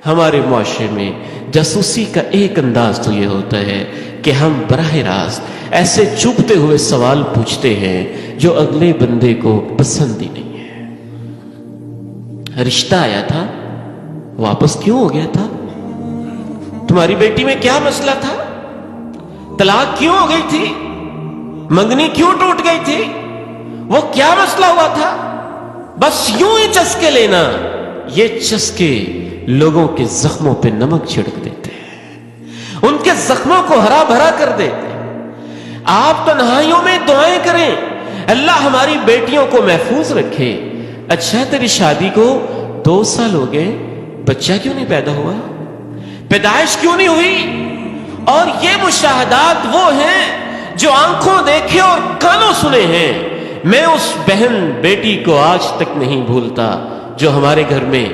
ہمارے معاشرے میں جاسوسی کا ایک انداز تو یہ ہوتا ہے کہ ہم براہ راست ایسے چبھتے ہوئے سوال پوچھتے ہیں جو اگلے بندے کو پسند ہی نہیں ہے۔ رشتہ آیا تھا، واپس کیوں ہو گیا تھا؟ تمہاری بیٹی میں کیا مسئلہ تھا؟ طلاق کیوں ہو گئی تھی؟ منگنی کیوں ٹوٹ گئی تھی؟ وہ کیا مسئلہ ہوا تھا؟ بس یوں ہی چسکے لینا، یہ چسکے لوگوں کے زخموں پہ نمک چھڑک دیتے ہیں، ان کے زخموں کو ہرا بھرا کر دیتے ہیں۔ آپ تنہائیوں میں دعائیں کریں، اللہ ہماری بیٹیوں کو محفوظ رکھے۔ اچھا تیری شادی کو 2 سال ہو گئے، بچہ کیوں نہیں پیدا ہوا؟ پیدائش کیوں نہیں ہوئی؟ اور یہ مشاہدات وہ ہیں جو آنکھوں دیکھے اور کانوں سنے ہیں۔ میں اس بہن بیٹی کو آج تک نہیں بھولتا جو ہمارے گھر میں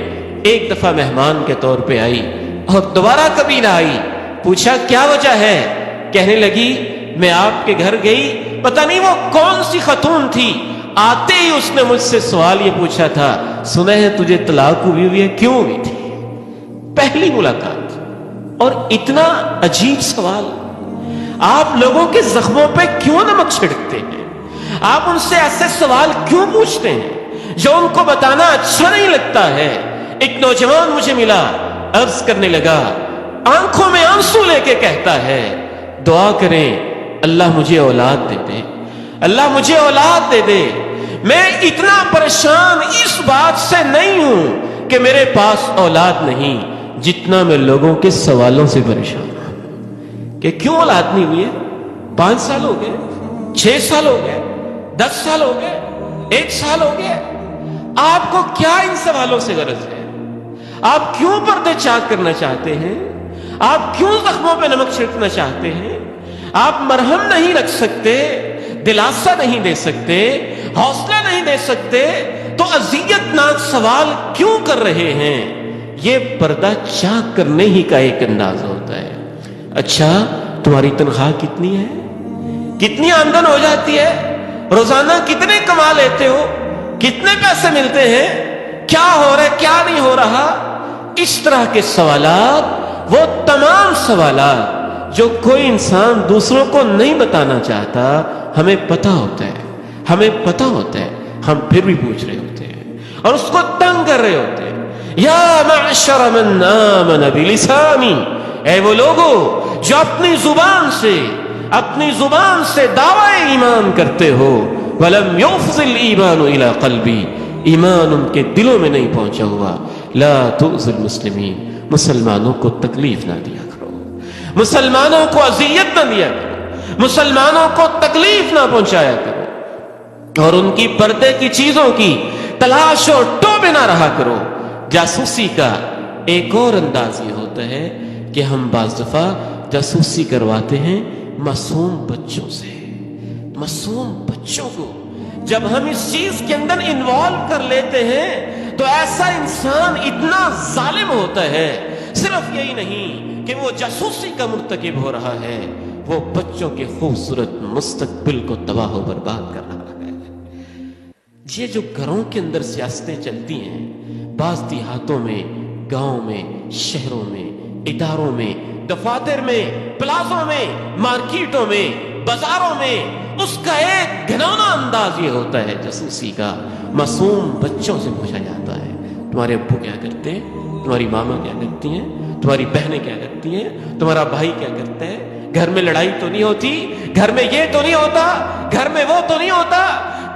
ایک دفعہ مہمان کے طور پہ آئی اور دوبارہ کبھی نہ آئی۔ پوچھا کیا وجہ ہے؟ کہنے لگی میں آپ کے گھر گئی، پتہ نہیں وہ کون سی خاتون تھی، آتے ہی اس نے مجھ سے سوال یہ پوچھا تھا، سنا ہے تجھے طلاق ہوئی ہے، کیوں ہوئی تھی؟ پہلی ملاقات، اور اتنا عجیب سوال۔ آپ لوگوں کے زخموں پہ کیوں نمک چھڑکتے ہیں؟ آپ ان سے ایسے سوال کیوں پوچھتے ہیں جو ان کو بتانا اچھا نہیں لگتا ہے؟ ایک نوجوان مجھے ملا، عرض کرنے لگا، آنکھوں میں آنسو لے کے کہتا ہے دعا کریں اللہ مجھے اولاد دے دے، اللہ مجھے اولاد دے دے۔ میں اتنا پریشان اس بات سے نہیں ہوں کہ میرے پاس اولاد نہیں، جتنا میں لوگوں کے سوالوں سے پریشان ہوں کہ کیوں اولاد نہیں ہوئی ہے؟ 5 سال ہو گئے، 6 سال ہو گئے، 10 سال ہو گئے، 1 سال ہو گئے۔ آپ کو کیا ان سوالوں سے غرض ہے؟ آپ کیوں پردے چاک کرنا چاہتے ہیں؟ آپ کیوں زخموں پہ نمک چھڑکنا چاہتے ہیں؟ آپ مرہم نہیں رکھ سکتے، دلاسا نہیں دے سکتے، حوصلہ نہیں دے سکتے، تو اذیت ناک سوال کیوں کر رہے ہیں؟ یہ پردہ چاک کرنے ہی کا ایک انداز ہوتا ہے۔ اچھا تمہاری تنخواہ کتنی ہے؟ کتنی آمدن ہو جاتی ہے؟ روزانہ کتنے کما لیتے ہو؟ کتنے پیسے ملتے ہیں؟ کیا ہو رہا ہے، کیا نہیں ہو رہا؟ اس طرح کے سوالات، وہ تمام سوالات جو کوئی انسان دوسروں کو نہیں بتانا چاہتا، ہمیں پتہ ہوتا ہے، ہمیں پتہ ہوتا ہے، ہم پھر بھی پوچھ رہے ہوتے ہیں اور اس کو تنگ کر رہے ہوتے ہیں۔ یا معشر من آمن بلسانی، اے وہ لوگوں جو اپنی زبان سے دعوی ایمان کرتے ہو، وَلَمْ يُفْضِ الْإِيمَانُ إِلَىٰ قَلْبِي، ایمان ان کے دلوں میں نہیں پہنچا ہوا۔ لا تؤذِ المسلمین، مسلمانوں کو تکلیف نہ دیا کرو، مسلمانوں کو اذیت نہ دیا کرو، مسلمانوں کو تکلیف نہ پہنچایا کرو، اور ان کی پردے کی چیزوں کی تلاش اور ٹوبے نہ رہا کرو۔ جاسوسی کا ایک اور انداز یہ ہوتا ہے کہ ہم بعض دفعہ جاسوسی کرواتے ہیں معصوم بچوں سے۔ معصوم بچوں کو جب ہم اس چیز کے اندر انوالو کر لیتے ہیں تو ایسا انسان اتنا ظالم ہوتا ہے، صرف یہی نہیں کہ وہ جاسوسی کا مرتکب ہو رہا ہے، وہ بچوں کے خوبصورت مستقبل کو تباہ و برباد کر رہا ہے۔ یہ جو گھروں کے اندر سیاستیں چلتی ہیں، بعض دیہاتوں میں، گاؤں میں، شہروں میں، اداروں میں، دفاتر میں، پلازوں میں، مارکیٹوں میں، بازاروں میں، اس کا ایک گھناؤنا انداز یہ ہوتا ہے جاسوسی کا۔ معصوم بچوں سے پوچھا جاتا ہے تمہارے ابو کیا کرتے ہیں، تمہاری ماما کیا کرتی ہیں، تمہاری بہنیں کیا کرتی ہیں، تمہارا بھائی کیا کرتا ہے، گھر میں لڑائی تو نہیں ہوتی، گھر میں یہ تو نہیں ہوتا، گھر میں وہ تو نہیں ہوتا۔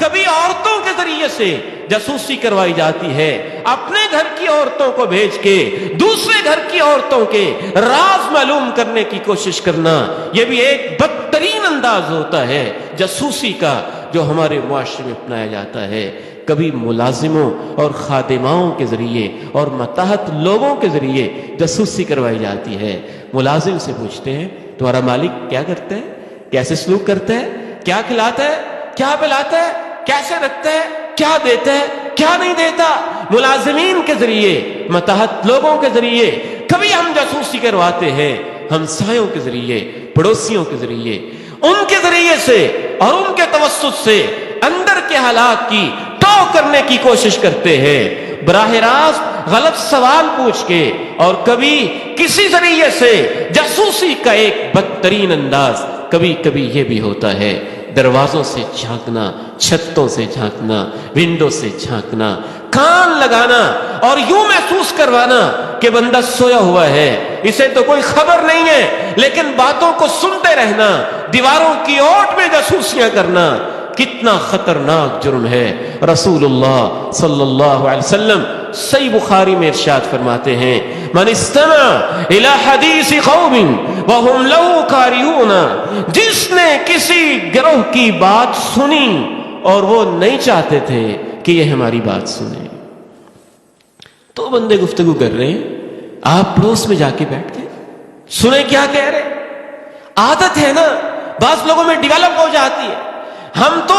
کبھی عورتوں کے ذریعے سے جاسوسی کروائی جاتی ہے، اپنے گھر کی عورتوں کو بھیج کے دوسرے گھر کی عورتوں کے راز معلوم کرنے کی کوشش کرنا، یہ بھی ایک بدترین انداز ہوتا ہے جاسوسی کا جو ہمارے معاشرے میں اپنایا جاتا ہے۔ کبھی ملازموں اور خادماؤں کے ذریعے اور ماتحت لوگوں کے ذریعے جاسوسی کروائی جاتی ہے۔ ملازم سے پوچھتے ہیں تمہارا مالک کیا کرتا ہے، کیسے سلوک کرتا ہے، کیا کھلاتا ہے، کیا پلاتا ہے، کیسے رکھتا ہے، کیا دیتا ہے، کیا نہیں دیتا۔ ملازمین کے ذریعے، ماتحت لوگوں کے ذریعے کبھی ہم جاسوسی کرواتے ہیں، ہمسایوں کے ذریعے، پڑوسیوں کے ذریعے، ان کے ذریعے سے اور ان کے توسط سے اندر کے حالات کی ٹو کرنے کی کوشش کرتے ہیں۔ براہ راست غلط سوال پوچھ کے اور کبھی کسی ذریعے سے جاسوسی کا ایک بدترین انداز کبھی کبھی یہ بھی ہوتا ہے، دروازوں سے جھانکنا، چھتوں سے جھانکنا، ونڈو سے جھانکنا، کان لگانا اور یوں محسوس کروانا کہ بندہ سویا ہوا ہے، اسے تو کوئی خبر نہیں ہے، لیکن باتوں کو سنتے رہنا، دیواروں کی اوٹ میں جاسوسیاں کرنا کتنا خطرناک جرم ہے۔ رسول اللہ صلی اللہ علیہ وسلم صحیح بخاری میں ارشاد فرماتے ہیں، من استمع الى حدیث قوم وهم له کارہون، جس نے کسی گروہ کی بات سنی اور وہ نہیں چاہتے تھے کہ یہ ہماری بات سنیں، تو بندے گفتگو کر رہے ہیں، آپ پڑوس میں جا کے بیٹھ گئے، سنیں کیا کہہ رہے۔ عادت ہے نا، بعض لوگوں میں ڈیولپ ہو جاتی ہے، ہم تو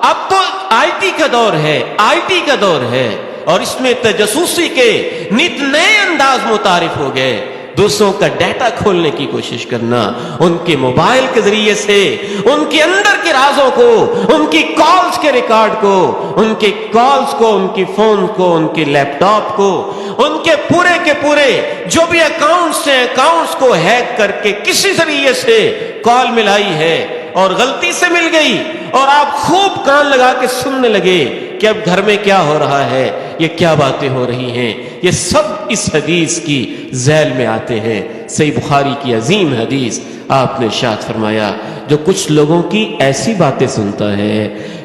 اب تو آئی ٹی کا دور ہے، آئی ٹی کا دور ہے، اور اس میں تجسوسی کے نت نئے انداز متعارف ہو گئے، دوسروں کا ڈیٹا کھولنے کی کوشش کرنا، ان کے موبائل کے ذریعے سے ان کے اندر کے رازوں کو، ان کی کالز کے ریکارڈ کو، ان کے کالز کو، ان کی فون کو، ان کے لیپ ٹاپ کو، ان کے پورے کے پورے جو بھی اکاؤنٹس ہیں، اکاؤنٹس کو ہیک کر کے کسی ذریعے سے کال ملائی ہے اور غلطی سے مل گئی، اور آپ خوب کان لگا کے سننے لگے کہ اب گھر میں کیا ہو رہا ہے، یہ کیا باتیں ہو رہی ہیں، یہ سب اس حدیث کی ذیل میں آتے ہیں۔ صحیح بخاری کی عظیم حدیث، آپ نے ارشاد فرمایا، جو کچھ لوگوں کی ایسی باتیں سنتا ہے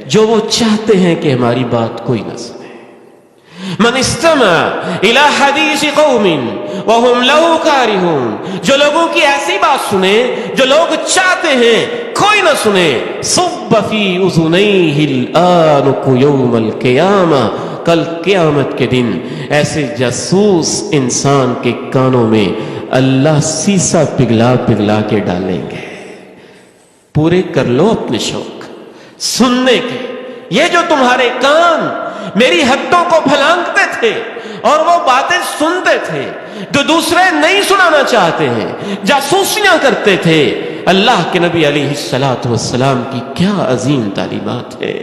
جو وہ چاہتے ہیں کہ ہماری بات کوئی نہ سنے۔ من استمع الى حدیث قوم وهم له کارہون، جو لوگوں کی ایسی بات سنے جو لوگ چاہتے ہیں کوئی نہ سنے، صب فی اذنیہ الآنک یوم القیامہ، کل قیامت کے دن ایسے جاسوس انسان کے کانوں میں اللہ سیسا پگھلا پگھلا کے ڈالیں گے۔ پورے کر لو اپنے شوق سننے کے، یہ جو تمہارے کان میری حدوں کو پھلانگتے تھے اور وہ باتیں سنتے تھے جو دوسرے نہیں سنانا چاہتے ہیں، جاسوسیاں کرتے تھے، اللہ کے نبی علیہ السلام کی کیا عظیم تعلیمات ہے،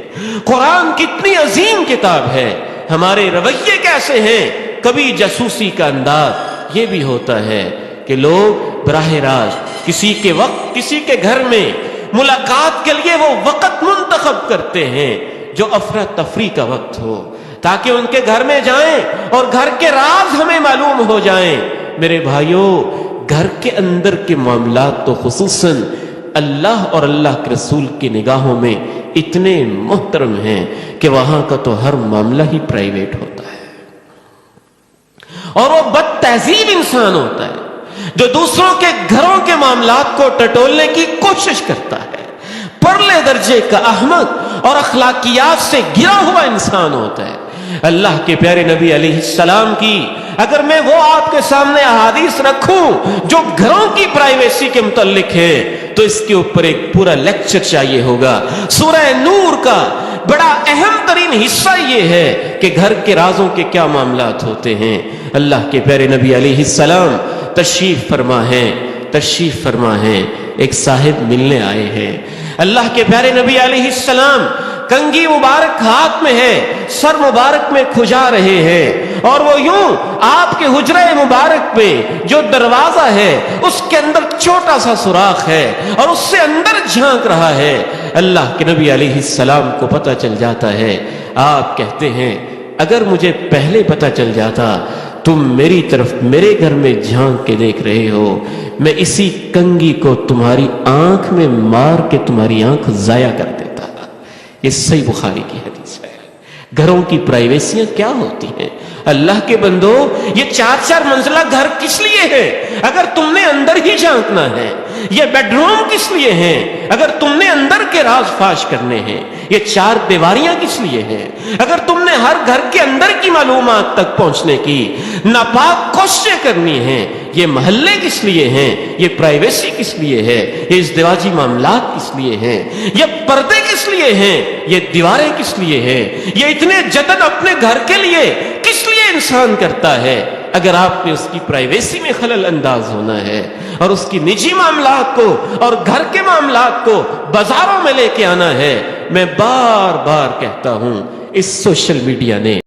قرآن کتنی عظیم کتاب ہے، ہمارے رویے کیسے ہیں۔ کبھی جاسوسی کا انداز یہ بھی ہوتا ہے کہ لوگ براہ راست کسی کے وقت، کسی کے گھر میں ملاقات کے لیے وہ وقت منتخب کرتے ہیں جو افراتفری کا وقت ہو، تاکہ ان کے گھر میں جائیں اور گھر کے راز ہمیں معلوم ہو جائیں۔ میرے بھائیوں، گھر کے اندر کے معاملات تو خصوصاً اللہ اور اللہ کے رسول کی نگاہوں میں اتنے محترم ہیں کہ وہاں کا تو ہر معاملہ ہی پرائیویٹ ہوتا ہے، اور وہ بد تہذیب انسان ہوتا ہے جو دوسروں کے گھروں کے معاملات کو ٹٹولنے کی کوشش کرتا ہے، پرلے درجے کا احمق اور اخلاقیات سے گرا ہوا انسان ہوتا ہے۔ اللہ کے پیارے نبی علیہ السلام کی اگر میں وہ آپ کے سامنے احادیث رکھوں جو گھروں کی پرائیویسی کے متعلق ہے تو اس کے اوپر ایک پورا لیکچر چاہیے ہوگا۔ سورہ نور کا بڑا اہم ترین حصہ یہ ہے کہ گھر کے رازوں کے کیا معاملات ہوتے ہیں۔ اللہ کے پیارے نبی علیہ السلام تشریف فرما ہیں، ایک صاحب ملنے آئے ہیں۔ اللہ کے پیارے نبی علیہ السلام کنگھی مبارک ہاتھ میں ہے، سر مبارک میں کھجا رہے ہیں، اور وہ یوں آپ کے حجرہ مبارک میں جو دروازہ ہے اس کے اندر چھوٹا سا سوراخ ہے اور اس سے اندر جھانک رہا ہے۔ اللہ کے نبی علیہ السلام کو پتہ چل جاتا ہے، آپ کہتے ہیں اگر مجھے پہلے پتہ چل جاتا تم میری طرف میرے گھر میں جھانک کے دیکھ رہے ہو، میں اسی کنگھی کو تمہاری آنکھ میں مار کے تمہاری آنکھ ضائع کر دیتا۔ یہ صحیح بخاری کی حدیث ہے۔ گھروں کی پرائیویسیاں کیا ہوتی ہیں؟ اللہ کے بندو، یہ 4 منزلہ گھر کس لیے ہے اگر تم نے اندر ہی جھانکنا ہے؟ یہ بیڈ روم کس لیے ہیں اگر تم نے اندر کے راز فاش کرنے ہیں؟ یہ 4 دیواریاں کس لیے ہیں اگر تم نے ہر گھر کے اندر کی معلومات تک پہنچنے کی ناپاک کوششیں کرنی ہیں؟ یہ محلے کس لیے ہیں؟ یہ پرائیویسی کس لیے ہے؟ یہ ازدواجی معاملات کس لیے ہیں؟ یہ پردے کس لیے ہیں؟ یہ دیواریں کس لیے ہیں؟ یہ اتنے جتن اپنے گھر کے لیے کس لیے انسان کرتا ہے؟ اگر آپ نے اس کی پرائیویسی میں خلل انداز ہونا ہے اور اس کی نجی معاملات کو اور گھر کے معاملات کو بازاروں میں لے کے آنا ہے، میں بار بار کہتا ہوں اس سوشل میڈیا نے